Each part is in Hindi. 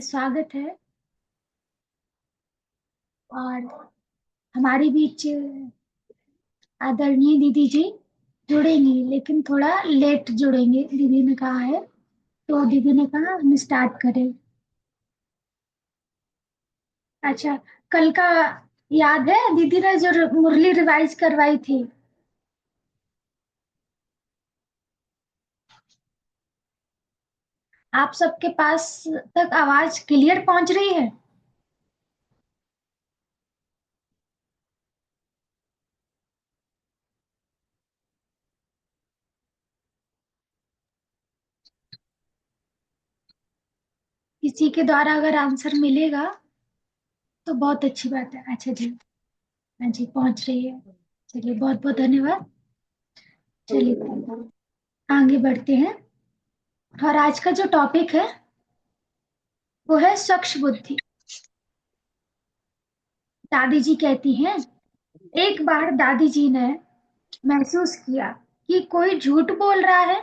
स्वागत है। और हमारे बीच आदरणीय दीदी जी जुड़ेंगी, लेकिन थोड़ा लेट जुड़ेंगे, दीदी ने कहा है। तो दीदी ने कहा हम स्टार्ट करें। अच्छा, कल का याद है दीदी ने जो मुरली रिवाइज करवाई थी? आप सबके पास तक आवाज क्लियर पहुंच रही है? किसी के द्वारा अगर आंसर मिलेगा तो बहुत अच्छी बात है। अच्छा जी, हाँ जी पहुंच रही है। चलिए, बहुत बहुत धन्यवाद। चलिए आगे बढ़ते हैं। और आज का जो टॉपिक है वो है स्वच्छ बुद्धि। दादी जी कहती हैं, एक बार दादी जी ने महसूस किया कि कोई झूठ बोल रहा है।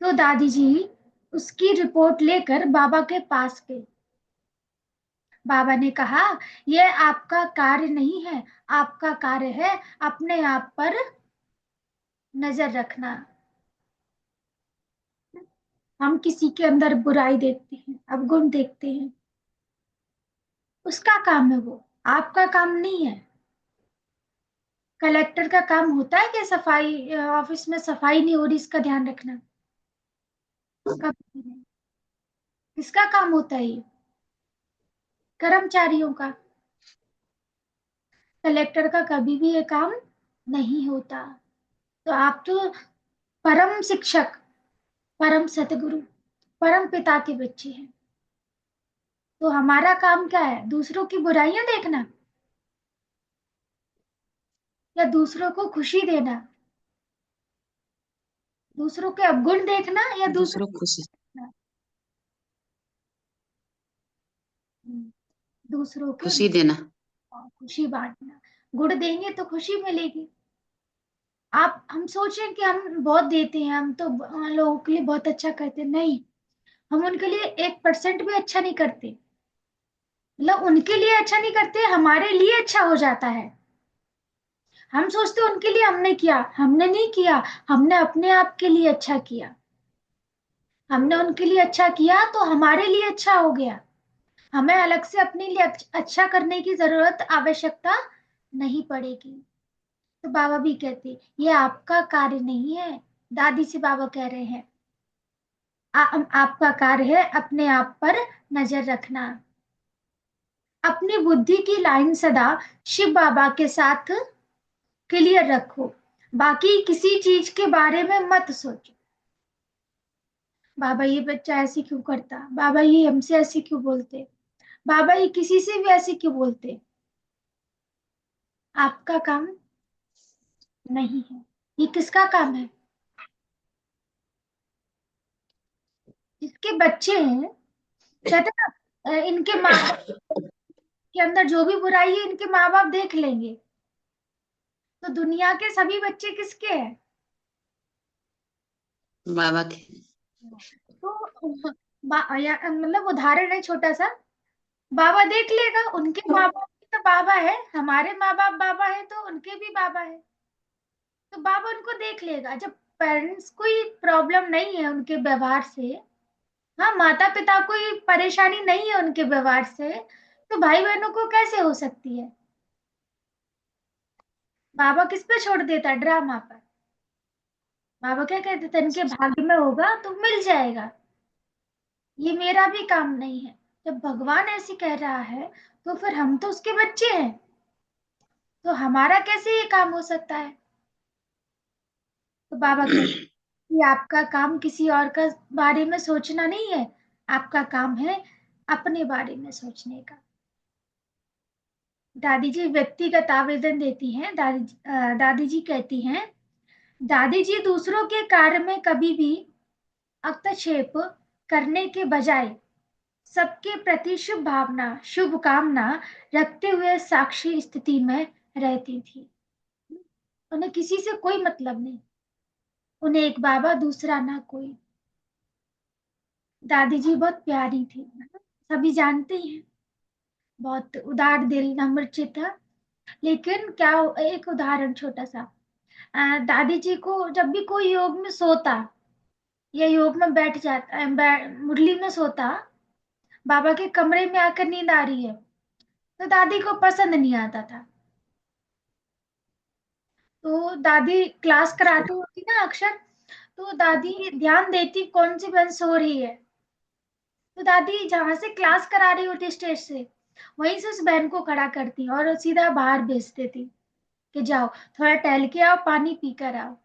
तो दादी जी उसकी रिपोर्ट लेकर बाबा के पास गई। बाबा ने कहा, यह आपका कार्य नहीं है, आपका कार्य है अपने आप पर नजर रखना। हम किसी के अंदर बुराई देखते हैं, अवगुण देखते हैं, उसका काम है वो, आपका काम नहीं है। कलेक्टर का काम होता है कि सफाई ऑफिस में सफाई नहीं हो रही इसका ध्यान रखना? कभी नहीं। किसका काम होता है ये? कर्मचारियों का। कलेक्टर का कभी भी ये काम नहीं होता। तो आप तो परम शिक्षक, परम सतगुरु, परम पिता के बच्चे हैं। तो हमारा काम क्या है? दूसरों की बुराइयां देखना या दूसरों को खुशी देना? दूसरों के अवगुण देखना या दूसरों दूसरों को खुशी को दूसरों के खुशी देना। खुशी बांटना। गुण देंगे तो खुशी मिलेगी। आप हम सोचें कि हम बहुत देते हैं, हम तो लोगों के लिए बहुत अच्छा करते हैं। नहीं, हम उनके लिए 1% भी अच्छा नहीं करते। मतलब उनके लिए अच्छा नहीं करते, हमारे लिए अच्छा हो जाता है। हम सोचते हैं उनके लिए हमने किया, हमने नहीं किया। हमने अपने आप के लिए अच्छा किया। हमने उनके लिए अच्छा किया तो हमारे लिए अच्छा हो गया। हमें अलग से अपने लिए अच्छा करने की जरूरत, आवश्यकता नहीं पड़ेगी। तो बाबा भी कहते ये आपका कार्य नहीं है। दादी से बाबा कह रहे हैं, आपका कार्य है अपने आप पर नजर रखना। अपनी बुद्धि की लाइन सदा शिव बाबा के साथ क्लियर रखो। बाकी किसी चीज के बारे में मत सोचो। बाबा ये बच्चा ऐसे क्यों करता, बाबा ये हमसे ऐसे क्यों बोलते, बाबा ये किसी से भी ऐसे क्यों बोलते? आपका काम नहीं है। ये किसका काम है? जिसके बच्चे हैं। कहते हैं ना, इनके माँ बाप के अंदर जो भी बुराई है इनके माँ बाप देख लेंगे। तो दुनिया के सभी बच्चे किसके हैं? बाबा के। तो मतलब उदाहरण है छोटा सा। बाबा देख लेगा, उनके माँ बाप भी तो बाबा है, हमारे माँ बाप बाबा है तो उनके भी बाबा है। तो बाबा उनको देख लेगा। जब पेरेंट्स कोई प्रॉब्लम नहीं है उनके व्यवहार से, हाँ माता पिता कोई परेशानी नहीं है उनके व्यवहार से, तो भाई बहनों को कैसे हो सकती है? बाबा किस पे छोड़ देता है? ड्रामा पर। बाबा क्या कहते थे, इनके भाग्य में होगा तो मिल जाएगा, ये मेरा भी काम नहीं है। जब भगवान ऐसे कह रहा है तो फिर हम तो उसके बच्चे हैं, तो हमारा कैसे ये काम हो सकता है? तो बाबा कहते कि आपका काम किसी और का बारे में सोचना नहीं है, आपका काम है अपने बारे में सोचने का। दादी जी व्यक्तिगत आवेदन देती हैं। दादी जी कहती हैं, दादी जी दूसरों के कार्य में कभी भी हस्तक्षेप करने के बजाय सबके प्रति शुभ भावना, शुभ कामना रखते हुए साक्षी स्थिति में रहती थी। उन्हें किसी से कोई मतलब नहीं। उन्हें एक बाबा, दूसरा ना कोई। दादी जी बहुत प्यारी थी, सभी जानते ही हैं। बहुत उदार दिल, नम्र चित्त। लेकिन क्या, एक उदाहरण छोटा सा। दादी जी को जब भी कोई योग में सोता या योग में बैठ जाता, मुरली में सोता, बाबा के कमरे में आकर नींद आ रही है, तो दादी को पसंद नहीं आता था। तो दादी क्लास कराती होती ना अक्सर, तो दादी ध्यान देती कौन सी बहन सो रही है। तो दादी जहां से क्लास करा रही होती स्टेज से, वहीं से उस बहन को खड़ा करती और सीधा बाहर भेज देती कि जाओ थोड़ा टहल के आओ, पानी पी कर आओ।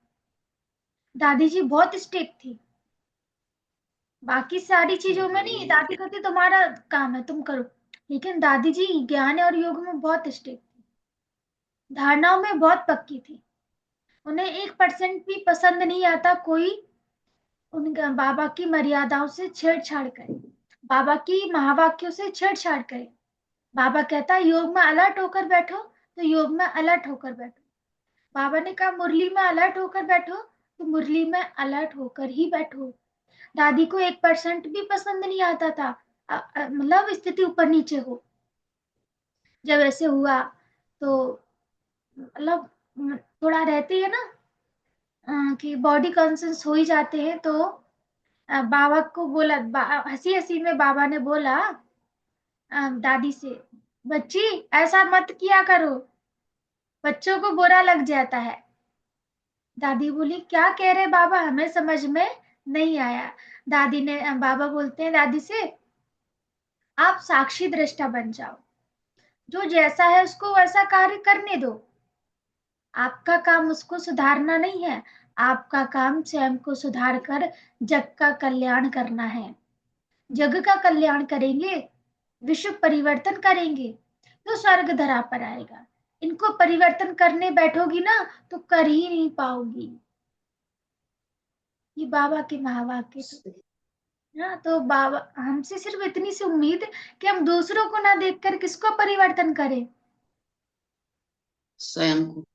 दादी जी बहुत स्ट्रिक्ट थी। बाकी सारी चीजों में नहीं, दादी कहती तुम्हारा काम है तुम करो, लेकिन दादी जी ज्ञान और योग में बहुत स्ट्रिक्ट थी, धारणाओं में बहुत पक्की थी। उन्हें 1% भी पसंद नहीं आता कोई उनका बाबा की मर्यादाओं से छेड़छाड़ करे, बाबा की महावाक्यों से छेड़छाड़ करे। बाबा कहता है योग में अलर्ट होकर बैठो, तो योग में अलर्ट होकर बैठो। बाबा ने कहा मुरली में अलर्ट होकर बैठो, तो मुरली में अलर्ट होकर ही बैठो। दादी को 1% भी पसंद नहीं आता था, मतलब स्थिति ऊपर नीचे हो। जब ऐसे हुआ तो मतलब थोड़ा रहती है ना, कि बॉडी कॉन्शियस हो ही जाते हैं, तो बाबा को बोला, हंसी हंसी में बाबा ने बोला दादी से, बच्ची ऐसा मत किया करो, बच्चों को बुरा लग जाता है। दादी बोली क्या कह रहे बाबा, हमें समझ में नहीं आया। दादी ने, बाबा बोलते हैं दादी से, आप साक्षी दृष्टा बन जाओ, जो जैसा है उसको वैसा कार्य करने दो। आपका काम उसको सुधारना नहीं है, आपका काम स्वयं को सुधार कर जग का कल्याण करना है। जग का कल्याण करेंगे, विश्व परिवर्तन करेंगे, तो स्वर्ग धरा पर आएगा। इनको परिवर्तन करने बैठोगी ना, तो कर ही नहीं पाओगी। ये बाबा के महावाक्य थे। हाँ, तो बाबा हमसे सिर्फ इतनी सी उम्मीद कि हम दूसरों को ना देखकर किसको परिवर्तन करें, स्वयं को।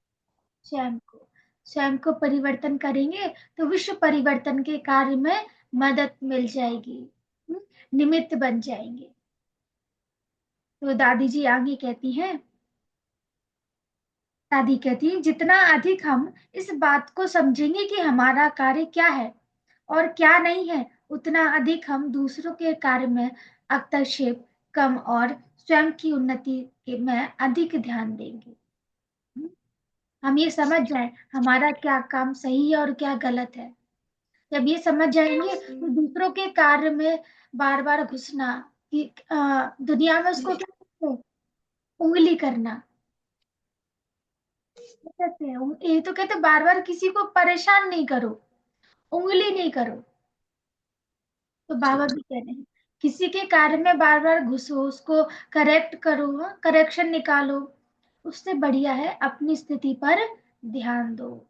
स्वयं को। स्वयं को परिवर्तन करेंगे तो विश्व परिवर्तन के कार्य में मदद मिल जाएगी, निमित्त बन जाएंगे। तो दादी जी आगे कहती हैं, दादी कहती है जितना अधिक हम इस बात को समझेंगे कि हमारा कार्य क्या है और क्या नहीं है, उतना अधिक हम दूसरों के कार्य में हस्तक्षेप कम और स्वयं की उन्नति में अधिक ध्यान देंगे। हम ये समझ जाए हमारा क्या काम सही है और क्या गलत है। जब ये समझ जाएंगे तो दूसरों के कार्य में बार बार घुसना, कि दुनिया में उसको क्या कहते हैं? उंगली करना कहते हैं। ये तो कहते बार बार किसी को परेशान नहीं करो, उंगली नहीं करो। तो बाबा भी कह रहे हैं किसी के कार्य में बार बार घुसो, उसको करेक्ट करो, करेक्शन निकालो, उससे बढ़िया है अपनी स्थिति पर ध्यान दो।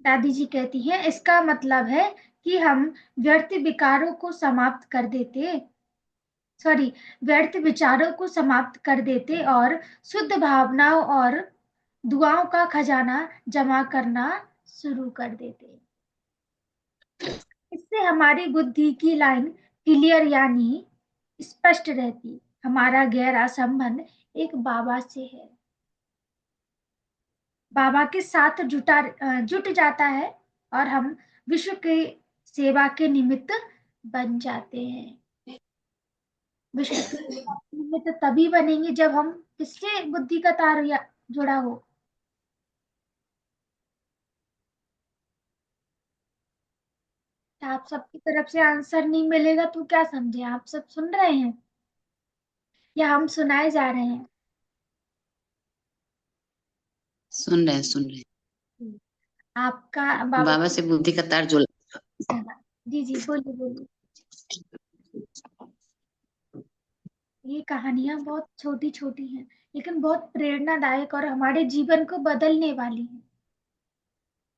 दादी जी कहती हैं इसका मतलब है कि हम व्यर्थ विकारों को समाप्त कर देते, सॉरी, व्यर्थ विचारों को समाप्त कर देते और शुद्ध भावनाओं और दुआओं का खजाना जमा करना शुरू कर देते। इससे हमारी बुद्धि की लाइन क्लियर यानी स्पष्ट रहती, हमारा गहरा संबंध एक बाबा से है, बाबा के साथ जुट जाता है, और हम विश्व के सेवा के निमित्त बन जाते हैं। विश्व की सेवा के निमित्त तभी बनेंगे जब हम किससे बुद्धि का तार जुड़ा हो। आप सबकी तरफ से आंसर नहीं मिलेगा तो क्या समझे, आप सब सुन रहे हैं या हम सुनाए जा रहे हैं? सुन रहे हैं, सुन रहे आपका हैं। बाबा। बाबा से बुद्धि का तार जुड़ा। जी जी, बोलिए बोलिए। ये कहानियां बहुत छोटी छोटी हैं, लेकिन बहुत प्रेरणादायक और हमारे जीवन को बदलने वाली हैं।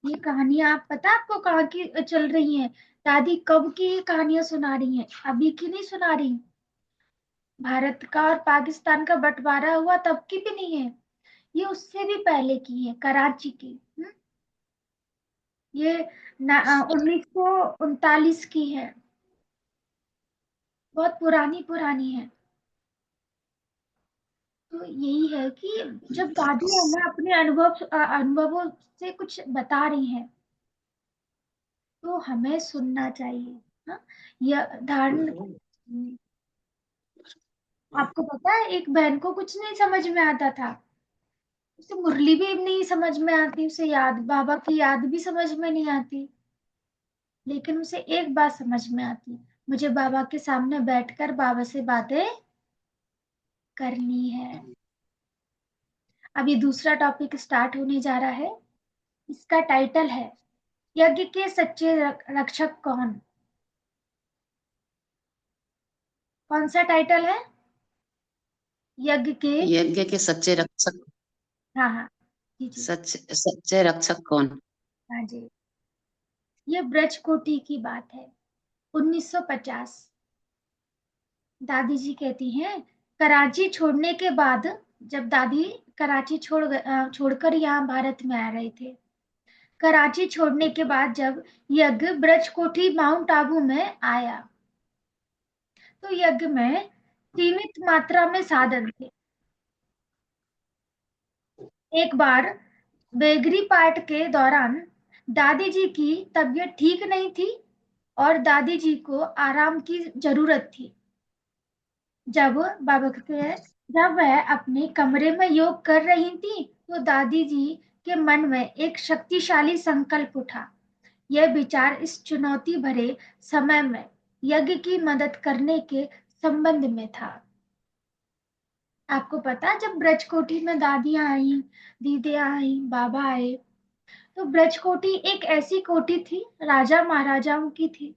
ये कहानियां, आप पता आपको कहाँ की चल रही हैं? दादी कब की ये कहानियां सुना रही हैं, अभी की नहीं सुना रही। भारत का और पाकिस्तान का बंटवारा हुआ तब की भी नहीं है, ये उससे भी पहले की है, कराची की। ये 1939 की है। बहुत पुरानी पुरानी है। तो यही है कि जब दादी हमें अपने अनुभवों से कुछ बता रही हैं तो हमें सुनना चाहिए। हाँ, यह धारण। आपको पता है एक बहन को कुछ नहीं समझ में आता था, उसे मुरली भी नहीं समझ में आती, उसे याद बाबा की याद भी समझ में नहीं आती, लेकिन उसे एक बात समझ में आती, मुझे बाबा के सामने बैठकर बाबा से बातें करनी है। अभी दूसरा टॉपिक स्टार्ट होने जा रहा है। इसका टाइटल है यज्ञ के सच्चे रक्षक कौन। कौन सा टाइटल है? यज्ञ के। यज्ञ के सच्चे रक्षक। हाँ हाँ, जी जी। सच्चे रक्षक कौन? हाँ जी। ये ब्रजकोटी की बात है। 1950। दादी जी कहती हैं, कराची छोड़ने के बाद, जब दादी कराची छोड़कर यहाँ भारत में आ रहे थे, कराची छोड़ने के बाद जब यज्ञ ब्रजकोठी माउंट आबू में आया तो यज्ञ में सीमित मात्रा में साधन थे। एक बार बेगरी पाठ के दौरान दादी जी की तबीयत ठीक नहीं थी और दादी जी को आराम की जरूरत थी। जब बाबा कहते हैं, जब वह अपने कमरे में योग कर रही थी तो दादी जी के मन में एक शक्तिशाली संकल्प उठा। यह विचार इस चुनौती भरे समय में यज्ञ की मदद करने के संबंध में था। आपको पता, जब ब्रजकोठी में दादियां आई, दीदियां आई, बाबा आए, तो ब्रजकोठी एक ऐसी कोठी थी, राजा महाराजाओं की थी।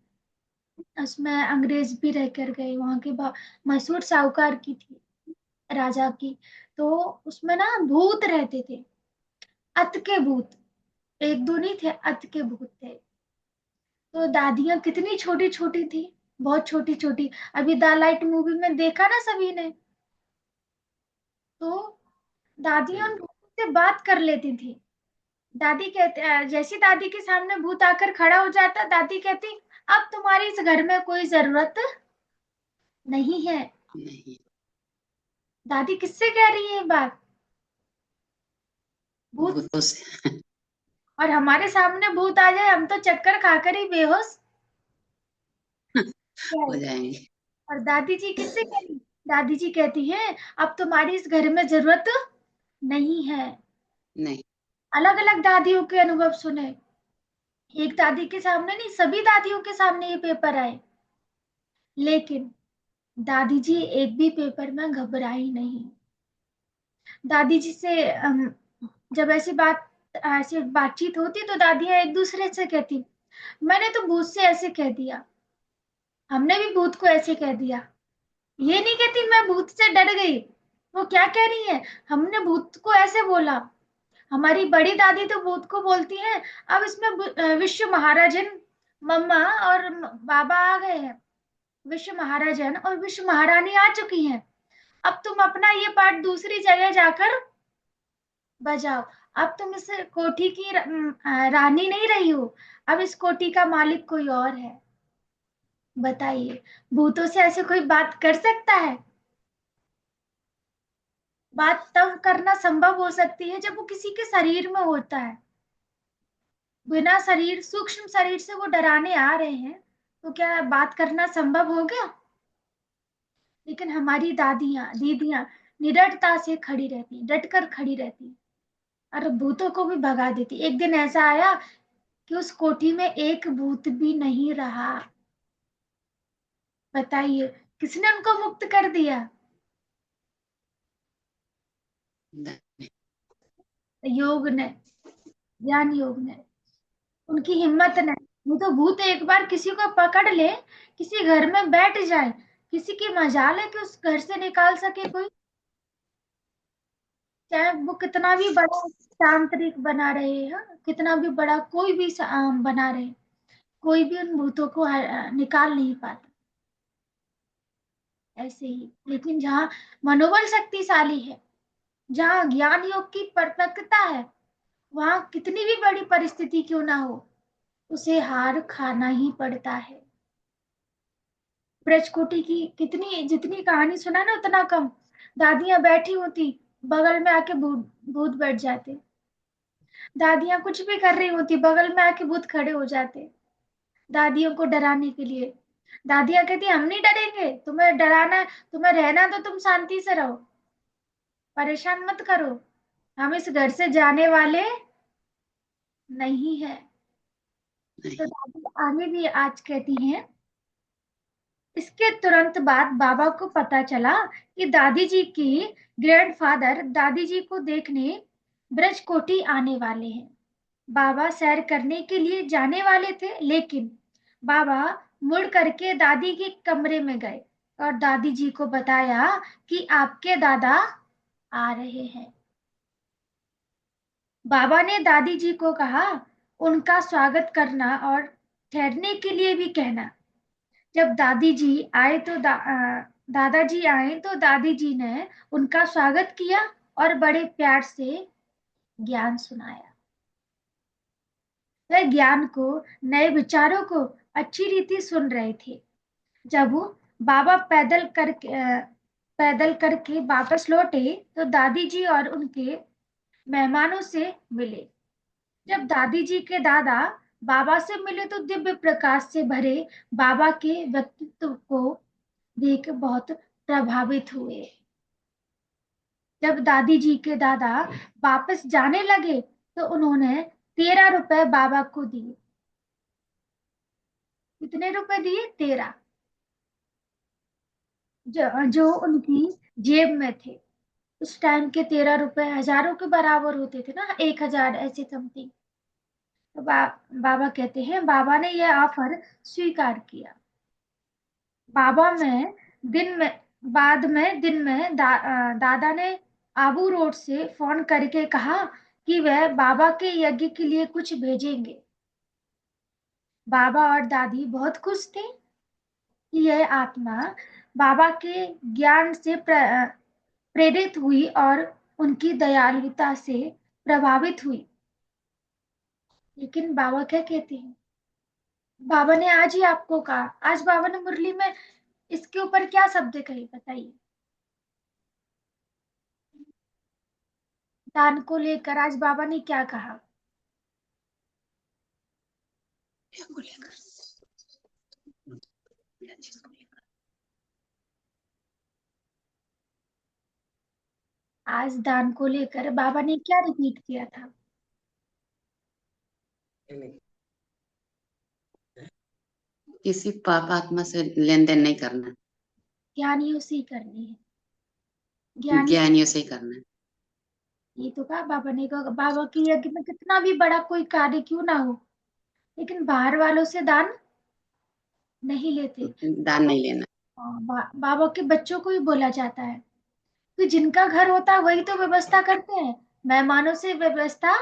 उसमें अंग्रेज भी रह कर गए, वहां के मशहूर साहूकार की थी, राजा की। तो उसमें ना भूत रहते थे, अत के भूत। एक दो नहीं थे, अत के भूत थे। तो दादियां कितनी छोटी छोटी थी, बहुत छोटी छोटी। अभी द लाइट मूवी में देखा ना सभी ने। तो दादियां उन भूतों से बात कर लेती थी। जैसी दादी के सामने भूत आकर खड़ा हो जाता, दादी कहती, अब तुम्हारी इस घर में कोई जरूरत नहीं है। नहीं। दादी किससे कह रही है ये बात? भूत। भूतों से। और हमारे सामने भूत आ जाए, हम तो चक्कर खाकर ही बेहोश हो जाए। जाएंगे। और दादी जी किससे कह रही? दादी जी कहती हैं, अब तुम्हारी इस घर में जरूरत नहीं है। नहीं। अलग अलग दादियों के अनुभव सुने। एक दादी के सामने नहीं, सभी दादियों के सामने ये पेपर आए, लेकिन दादी जी एक भी पेपर में घबराई नहीं। दादी जी से जब ऐसी बातचीत होती तो दादियां एक दूसरे से कहती, मैंने तो भूत से ऐसे कह दिया, हमने भी भूत को ऐसे कह दिया। ये नहीं कहती मैं भूत से डर गई। वो क्या कह रही है, हमने भूत को ऐसे बोला। हमारी बड़ी दादी तो भूत को बोलती हैं, अब इसमें विश्व महाराजन मम्मा और बाबा आ गए हैं। विश्व महाराजन और विश्व महारानी आ चुकी हैं। अब तुम अपना ये पार्ट दूसरी जगह जाकर बजाओ। अब तुम इस कोठी की रानी नहीं रही हो, अब इस कोठी का मालिक कोई और है। बताइए, भूतों से ऐसे कोई बात कर सकता है? बात तब करना संभव हो सकती है जब वो किसी के शरीर में होता है। बिना शरीर, सूक्ष्म शरीर से वो डराने आ रहे हैं, तो क्या बात करना संभव हो गया? लेकिन हमारी दादियां दीदियां निडरता से खड़ी रहती, डटकर खड़ी रहती और भूतों को भी भगा देती। एक दिन ऐसा आया कि उस कोठी में एक भूत भी नहीं रहा। बताइए, किसने उनको मुक्त कर दिया? नहीं। योग ने, ज्ञान योग ने। उनकी हिम्मत ने। नहीं तो भूत एक बार किसी को पकड़ ले, किसी घर में बैठ जाए, किसी की मजाल है कि उस घर से निकाल सके कोई। चाहे वो कितना भी बड़ा तांत्रिक बना रहे, हाँ, कितना भी बड़ा कोई भी बना रहे, कोई भी उन भूतों को निकाल नहीं पाता। ऐसे ही, लेकिन जहाँ मनोबल शक्तिशाली है, जहाँ ज्ञान योग की परपक्वता है, वहां कितनी भी बड़ी परिस्थिति क्यों ना हो, उसे हार खाना ही पड़ता है। ब्रजकोटी की कितनी जितनी कहानी सुना ना उतना कम। दादियां बैठी होती, बगल में आके भूत भूत बैठ जाते। दादियां कुछ भी कर रही होती, बगल में आके भूत खड़े हो जाते दादियों को डराने के लिए। दादियां कहती हम नहीं डरेंगे, तुम्हें डराना है, तुम्हें रहना तो तुम शांति से रहो, परेशान मत करो, हम इस घर से जाने वाले नहीं है। तो नहीं। दादी आगे भी आज कहती हैं, इसके तुरंत बाद बाबा को पता चला कि दादी जी की ग्रैंडफादर दादी जी को देखने ब्रजकोटी आने वाले हैं। बाबा सैर करने के लिए जाने वाले थे, लेकिन बाबा मुड़ करके दादी के कमरे में गए और दादी जी को बताया कि आपके दादा आ रहे हैं। बाबा ने दादी जी को कहा उनका स्वागत करना और ठहरने के लिए भी कहना। जब दादी जी आए तो दादाजी आए तो दादी जी ने उनका स्वागत किया और बड़े प्यार से ज्ञान सुनाया। वह ज्ञान को, नए विचारों को अच्छी रीति सुन रहे थे। जब वो बाबा पैदल करके वापस लौटे तो दादी जी और उनके मेहमानों से मिले। जब दादी जी के दादा बाबा से मिले तो दिव्य प्रकाश से भरे बाबा के व्यक्तित्व को देख बहुत प्रभावित हुए। जब दादी जी के दादा वापस जाने लगे तो उन्होंने 13 रुपए बाबा को दिए। कितने रुपए दिए? 13, जो उनकी जेब में थे। उस टाइम के 13 रुपए हजारों के बराबर होते थे ना, 1,000 ऐसे समथिंग। तो बाबा कहते हैं बाबा ने यह ऑफर स्वीकार किया। बाबा में दिन में दिन में दादा ने आबू रोड से फोन करके कहा कि वह बाबा के यज्ञ के लिए कुछ भेजेंगे। बाबा और दादी बहुत खुश थे कि यह आत्मा बाबा के ज्ञान से प्रेरित हुई और उनकी दयालुता से प्रभावित हुई। लेकिन बाबा क्या कहते हैं? बाबा ने आज ही आपको कहा, आज बाबा ने मुरली में इसके ऊपर क्या शब्द कहे बताइए। दान को लेकर आज बाबा ने क्या कहा? क्या को लेकर? क्या चीज को आज दान को लेकर बाबा ने क्या रिपीट किया था? लेकर? किसी पाप आत्मा से लेन देन नहीं करना, ज्ञानियों से ही करनी है। ज्ञानी, ज्ञानियों से ही करना ये तो कहा बाबा ने, कहा बाबा के यज्ञ में कितना भी बड़ा कोई कार्य क्यों ना हो, लेकिन बाहर वालों से दान नहीं लेते। है, दान नहीं लेना। बाबा के बच्चों को ही बोला जाता है कि जिनका घर होता है वही तो व्यवस्था करते हैं, मेहमानों से व्यवस्था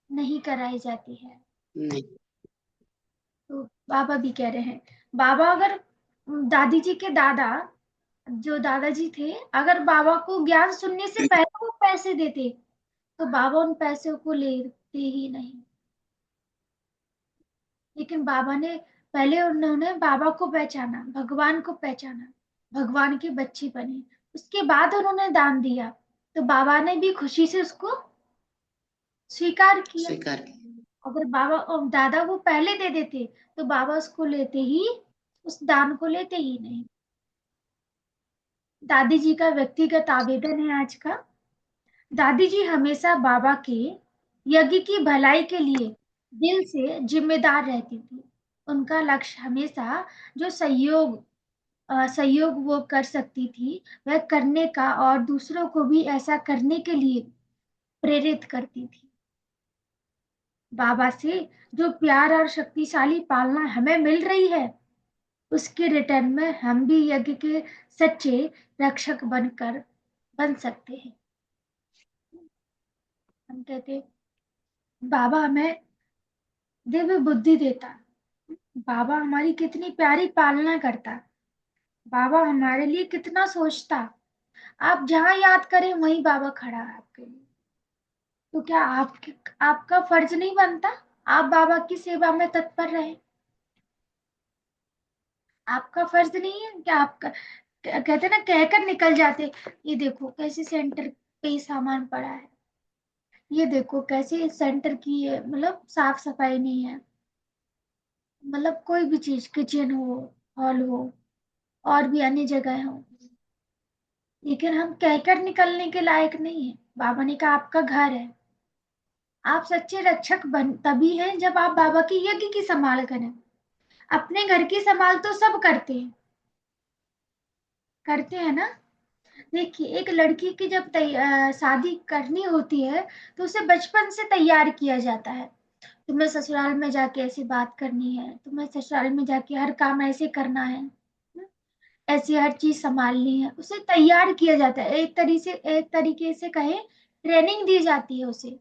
नहीं कराई जाती है। नहीं। तो बाबा भी कह रहे हैं, बाबा अगर दादी जी के दादा, जो दादाजी थे, अगर बाबा को ज्ञान सुनने से पहले वो पैसे देते तो बाबा उन पैसों को लेते ही नहीं। लेकिन बाबा ने, पहले उन्होंने बाबा को पहचाना, भगवान को पहचाना, भगवान के बच्चे बने, उसके बाद उन्होंने दान दिया। तो बाबा ने भी खुशी से उसको स्वीकार किया। स्वीकार किया। अगर बाबा और दादा वो पहले दे देते तो बाबा उसको लेते ही, उस दान को लेते ही नहीं। दादी जी का व्यक्तिगत आवेदन है आज का। दादी जी हमेशा बाबा के यज्ञ की भलाई के लिए दिल से जिम्मेदार रहती थी। उनका लक्ष्य हमेशा जो सहयोग वो कर सकती थी वह करने का, और दूसरों को भी ऐसा करने के लिए प्रेरित करती थी। बाबा से जो प्यार और शक्तिशाली पालना हमें मिल रही है, उसके रिटर्न में हम भी यज्ञ के सच्चे रक्षक बन सकते हैं। हम कहते बाबा हमें दिव्य बुद्धि देता, बाबा हमारी कितनी प्यारी पालना करता, बाबा हमारे लिए कितना सोचता। आप जहां याद करें वहीं बाबा खड़ा है आपके लिए। तो क्या आपका फर्ज नहीं बनता आप बाबा की सेवा में तत्पर रहे? आपका फर्ज नहीं है कि आपका, कहते ना कहकर निकल जाते, ये देखो कैसे सेंटर पे सामान पड़ा है, ये देखो कैसे सेंटर की मतलब साफ सफाई नहीं है, मतलब कोई भी चीज, किचन हो, हॉल हो, और भी अन्य जगह हो, लेकिन हम कहकर निकलने के लायक नहीं है। बाबा ने कहा आपका घर है, आप सच्चे रक्षक बन तभी हैं जब आप बाबा की यज्ञ की संभाल करें। अपने घर की संभाल तो सब करते हैं, करते हैं ना। देखिए एक लड़की की जब शादी करनी होती है तो उसे बचपन से तैयार किया जाता है, तुम्हें ससुराल में जाके ऐसी बात करनी है, तुम्हें ससुराल में जाके हर काम ऐसे करना है, ऐसी हर चीज संभालनी है, उसे तैयार किया जाता है, एक तरीके से कहे ट्रेनिंग दी जाती है उसे।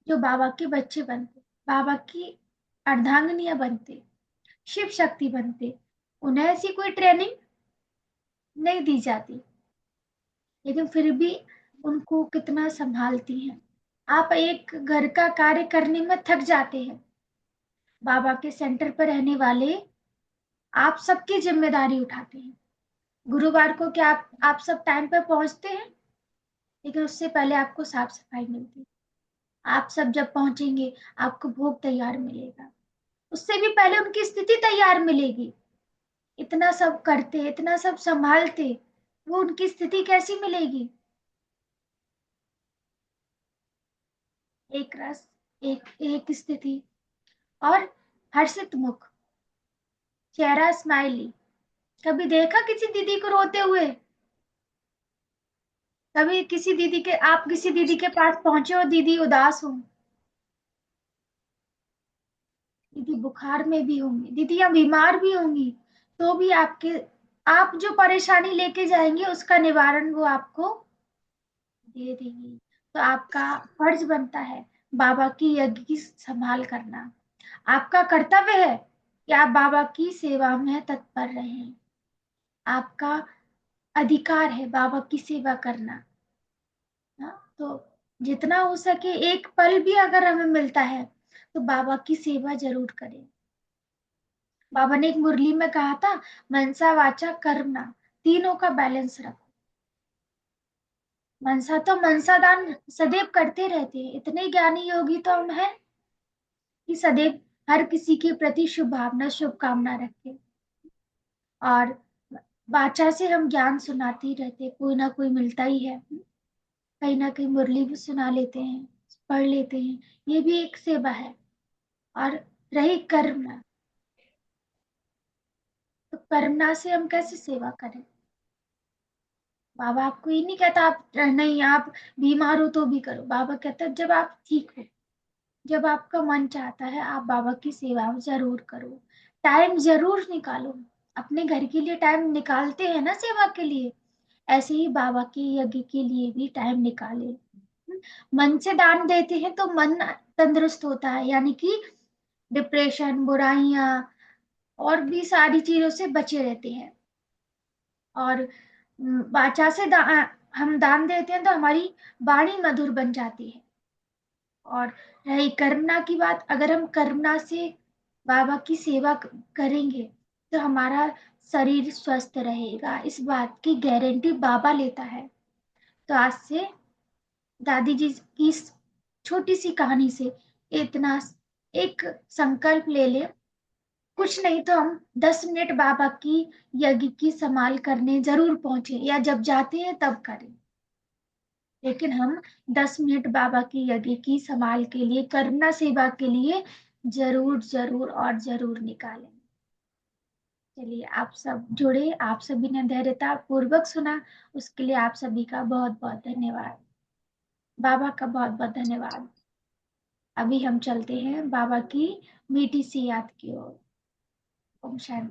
जो बाबा के बच्चे बनते, बाबा की अर्धांगिनियां बनते, शिव शक्ति बनते, उन्हें ऐसी कोई ट्रेनिंग नहीं दी जाती, लेकिन फिर भी उनको कितना संभालती हैं। आप एक घर का कार्य करने में थक जाते हैं, बाबा के सेंटर पर रहने वाले आप सबकी जिम्मेदारी उठाते हैं। गुरुवार को क्या आप सब टाइम पर पहुंचते हैं, लेकिन उससे पहले आपको साफ सफाई मिलती है। आप सब जब पहुंचेंगे आपको भोग तैयार मिलेगा, उससे भी पहले उनकी स्थिति तैयार मिलेगी। इतना सब करते, इतना सब संभालते, वो उनकी स्थिति कैसी मिलेगी? एक रस, एक एक स्थिति, और हर्षित मुख, चेहरा स्माइली। कभी देखा किसी दीदी को रोते हुए? कभी किसी दीदी के, आप किसी दीदी के पास पहुंचे हो, दीदी उदास हो, दीदी बुखार में भी होंगी, दीदियां बीमार भी होंगी, तो भी आपके, आप जो परेशानी लेके जाएंगे उसका निवारण वो आपको दे देंगी। तो आपका फर्ज बनता है बाबा की यज्ञ की संभाल करना। आपका कर्तव्य है कि आप बाबा की सेवा में तत्पर रहें। आपका अधिकार है बाबा की सेवा करना। हाँ, तो जितना हो सके एक पल भी अगर हमें मिलता है तो बाबा की सेवा जरूर करें। बाबा ने एक मुरली में कहा था, मनसा वाचा कर्मणा, तीनों का बैलेंस रखो। मनसा तो मनसा दान सदैव करते रहते हैं, इतने ज्ञानी योगी तो हम हैं कि सदैव हर किसी के प्रति शुभ भावना शुभकामना रखें। और वाचा से हम ज्ञान सुनाते ही रहते हैं, कोई ना कोई मिलता ही है, कहीं ना कहीं मुरली भी सुना लेते हैं, पढ़ लेते हैं, ये भी एक सेवा है। और रही कर्म, तो कर्मना से हम कैसे सेवा करें? बाबा आपको ये नहीं कहता आप नहीं, आप बीमार हो तो भी करो। बाबा कहता है जब आप ठीक हो, जब आपका मन चाहता है आप बाबा की सेवा जरूर करो, टाइम जरूर निकालो। अपने घर के लिए टाइम निकालते हैं ना सेवा के लिए, ऐसे ही बाबा के यज्ञ के लिए भी टाइम निकाले। मन से दान देते हैं तो मन तंदुरुस्त होता है, यानी कि डिप्रेशन, बुराइयां और भी सारी चीजों से बचे रहते हैं। और वाचा से हम दान देते हैं तो हमारी वाणी मधुर बन जाती है। और रही कर्मणा की बात, अगर हम कर्मणा से बाबा की सेवा करेंगे तो हमारा शरीर स्वस्थ रहेगा, इस बात की गारंटी बाबा लेता है। तो आज से दादी जी की इस छोटी सी कहानी से इतना एक संकल्प ले ले, कुछ नहीं तो हम 10 मिनट बाबा की यज्ञ की संभाल करने जरूर पहुंचे, या जब जाते हैं तब करें, लेकिन हम 10 मिनट बाबा की यज्ञ की संभाल के लिए, करुणा सेवा के लिए जरूर जरूर और जरूर निकालें। चलिए, आप सब जुड़े, आप सभी ने धैर्यता पूर्वक सुना, उसके लिए आप सभी का बहुत बहुत धन्यवाद। बाबा का बहुत बहुत धन्यवाद। अभी हम चलते हैं बाबा की मीठी सी याद की ओर। ओम शांति।